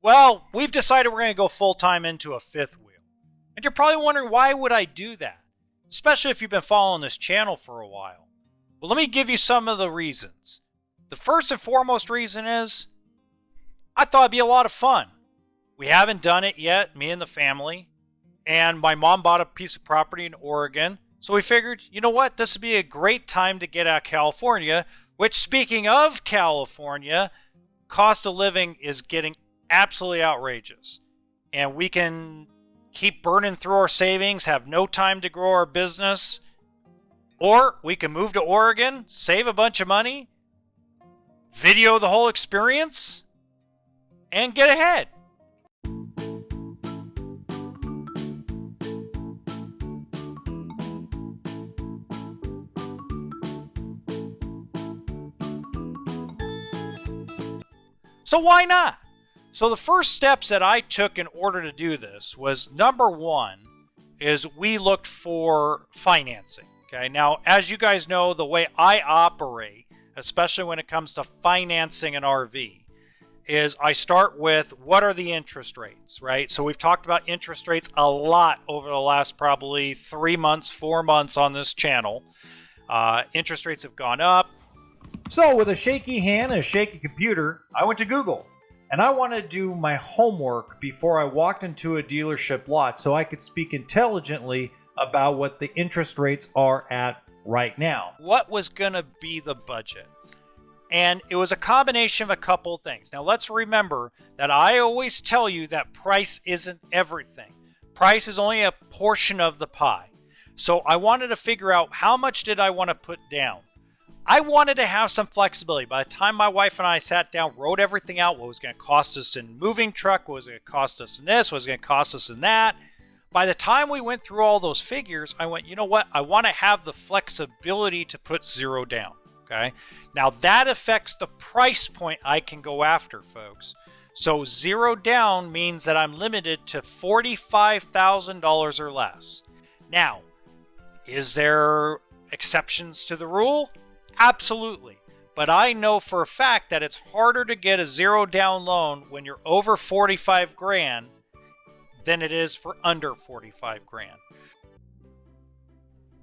Well, we've decided we're going to go full-time into a fifth wheel. And you're probably wondering, why would I do that? Especially if you've been following this channel for a while. Well, let me give you some of the reasons. The first and foremost reason is, I thought it'd be a lot of fun. We haven't done it yet, me and the family. And my mom bought a piece of property in Oregon. So we figured, you know what, this would be a great time to get out of California. Which, speaking of California, cost of living is getting absolutely outrageous. And we can keep burning through our savings, have no time to grow our business. Or we can move to Oregon, save a bunch of money, video the whole experience, and get ahead. So why not? So the first steps that I took in order to do this was, number one, is we looked for financing. Okay, now as you guys know, the way I operate, especially when it comes to financing an RV, is I start with what are the interest rates, right? So we've talked about interest rates a lot over the last probably 3 months, 4 months on this channel. Interest rates have gone up. So with a shaky hand and a shaky computer, I went to Google. And I wanted to do my homework before I walked into a dealership lot so I could speak intelligently about what the interest rates are at right now. What was going to be the budget? And it was a combination of a couple of things. Now let's remember that I always tell you that price isn't everything. Price is only a portion of the pie. So I wanted to figure out, how much did I want to put down? I wanted to have some flexibility. By the time my wife and I sat down, wrote everything out, what was going to cost us in moving truck, what was going to cost us in this, what was going to cost us in that. By the time we went through all those figures, I went, you know what? I want to have the flexibility to put zero down. Okay. Now that affects the price point I can go after, folks. So zero down means that I'm limited to $45,000 or less. Now, is there exceptions to the rule? Absolutely. But I know for a fact that it's harder to get a zero down loan when you're over 45 grand than it is for under 45 grand.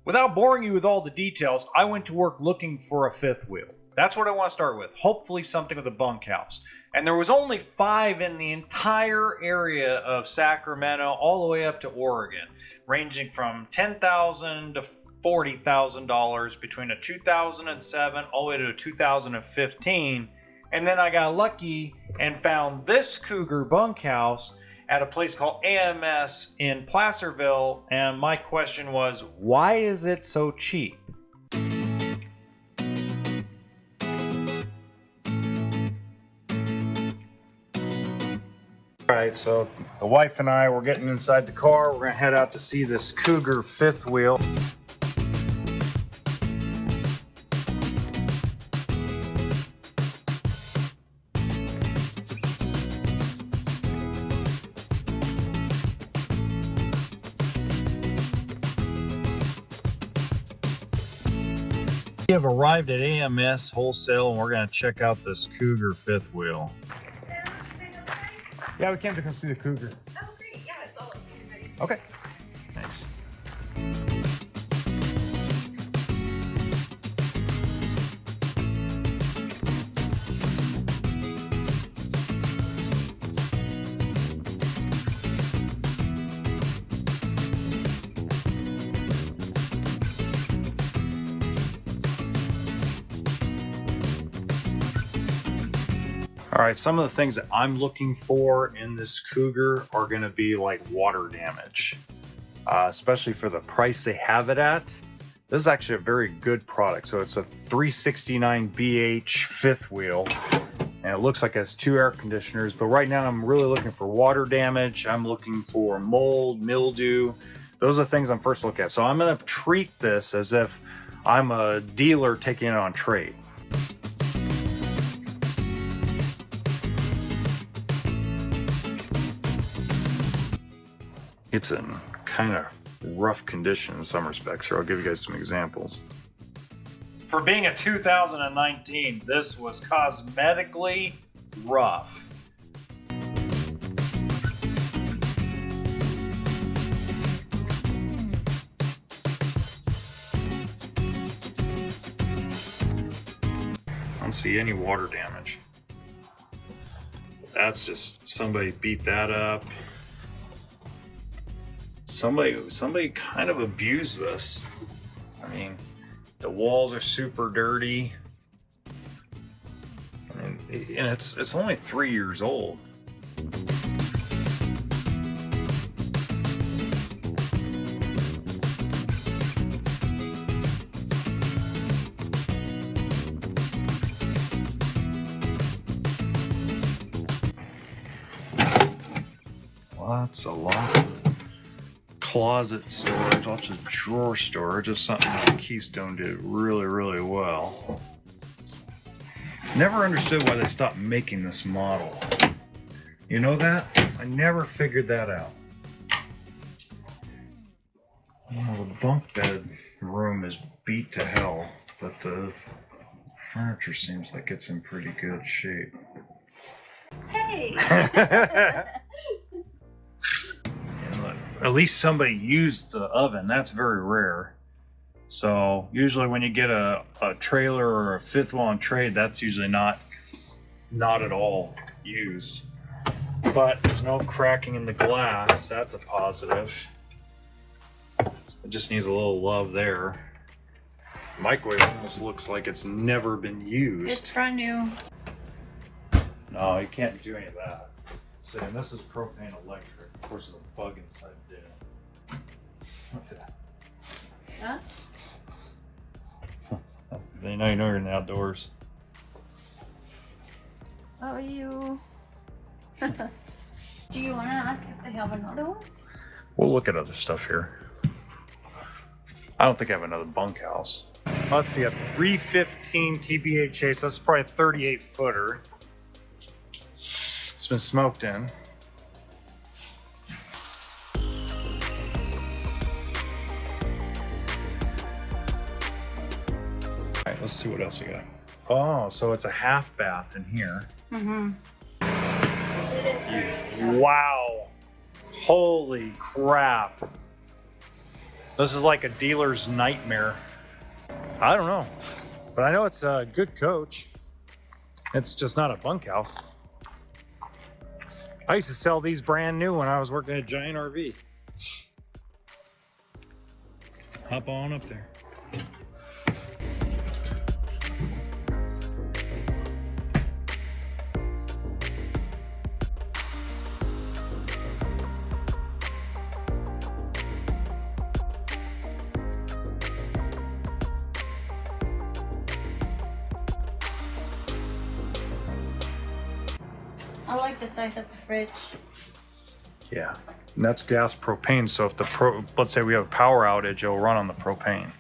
Without boring you with all the details, I went to work looking for a fifth wheel. That's what I want to start with. Hopefully something with a bunkhouse. And there was only 5 in the entire area of Sacramento all the way up to Oregon, ranging from $10,000 to $40,000 between a 2007 all the way to a 2015. And then I got lucky and found this Cougar bunkhouse at a place called AMS in Placerville. And my question was, why is it so cheap? All right, so the wife and I were getting inside the car. We're gonna head out to see this Cougar fifth wheel. We have arrived at AMS Wholesale and we're going to check out this Cougar fifth wheel. Yeah, we came to come see the Cougar. Oh, great. Yeah, it's all ready. Okay. Thanks. All right, some of the things that I'm looking for in this Cougar are going to be like water damage, especially for the price they have it at. This is actually a very good product. So it's a 369 BH fifth wheel, and it looks like it has 2 air conditioners. But right now I'm really looking for water damage. I'm looking for mold, mildew. Those are the things I'm first looking at. So I'm going to treat this as if I'm a dealer taking it on trade. It's in kind of rough condition in some respects here. I'll give you guys some examples. For being a 2019, this was cosmetically rough. don't see any water damage. That's just somebody beat that up. Somebody kind of abused this. I mean, the walls are super dirty. I mean, and it's only 3 years old. Lots of closet storage, lots of drawer storage. Is something that Keystone did really, really well. Never understood why they stopped making this model. You know that? I never figured that out. Well, the bunk bed room is beat to hell, but the furniture seems like it's in pretty good shape. Hey! At least somebody used the oven. That's very rare. So usually when you get a trailer or a fifth wheel on trade, that's usually not at all used. But there's no cracking in the glass. That's a positive. It just needs a little love there. Microwave almost looks like it's never been used. It's brand new. No, you can't do any of that. So, and this is propane electric. Of course, there's a bug inside the damn. Look at that. Huh? They know you're in the outdoors. Oh, you. Do you want to ask if they have another one? We'll look at other stuff here. I don't think I have another bunkhouse. Let's see, a 315 TBHA, so that's probably a 38 footer. It's been smoked in. All right, let's see what else we got. Oh, so it's a half bath in here. Mm-hmm. Wow. Holy crap. This is like a dealer's nightmare. I don't know, but I know it's a good coach. It's just not a bunkhouse. I used to sell these brand new when I was working at Giant RV. Hop on up there. I like the size of the fridge. Yeah, and that's gas propane. So if let's say we have a power outage, it'll run on the propane.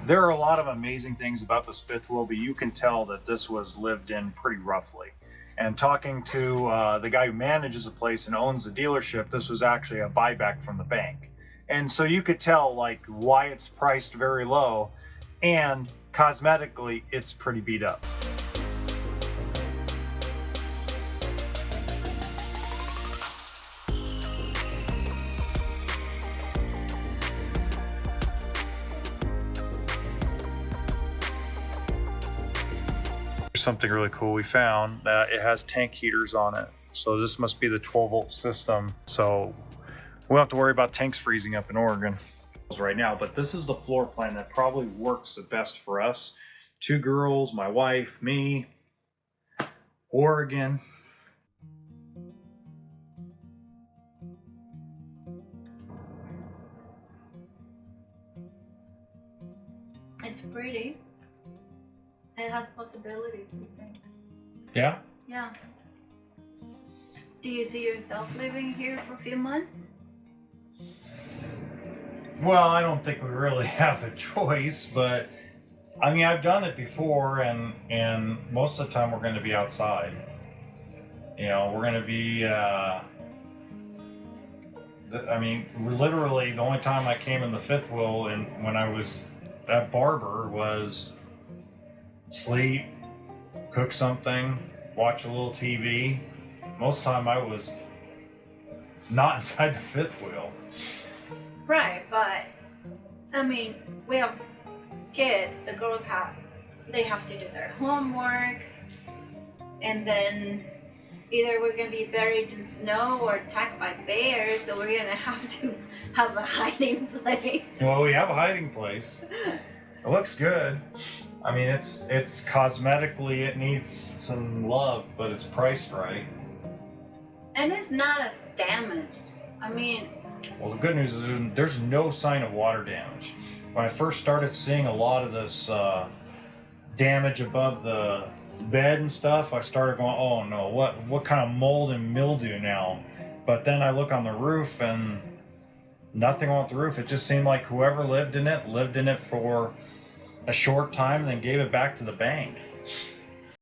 There are a lot of amazing things about this fifth wheel, but you can tell that this was lived in pretty roughly. And talking to the guy who manages the place and owns the dealership, this was actually a buyback from the bank. And so you could tell like why it's priced very low, and cosmetically it's pretty beat up. Something really cool we found that it has tank heaters on it, so this must be the 12-volt system, so we don't have to worry about tanks freezing up in Oregon right now. But this is the floor plan that probably works the best for us. 2 girls, my wife, me, Oregon. It's pretty. It has possibilities, we think. Yeah? Yeah. Do you see yourself living here for a few months? Well, I don't think we really have a choice, but I mean, I've done it before, and most of the time we're going to be outside. You know, we're going to be, I mean, literally the only time I came in the fifth wheel and when I was that barber was sleep, cook something, watch a little TV. Most of the time I was not inside the fifth wheel. Right, but I mean, we have kids. The girls they have to do their homework, and then either we're gonna be buried in snow or attacked by bears, so we're gonna have to have a hiding place. Well, we have a hiding place. It looks good. I mean, it's cosmetically, it needs some love, but it's priced right. And it's not as damaged. I mean, Well, the good news is there's no sign of water damage. When I first started seeing a lot of this damage above the bed and stuff, I started going, oh no, what kind of mold and mildew now? But then I look on the roof and nothing on the roof. It just seemed like whoever lived in it for a short time and then gave it back to the bank.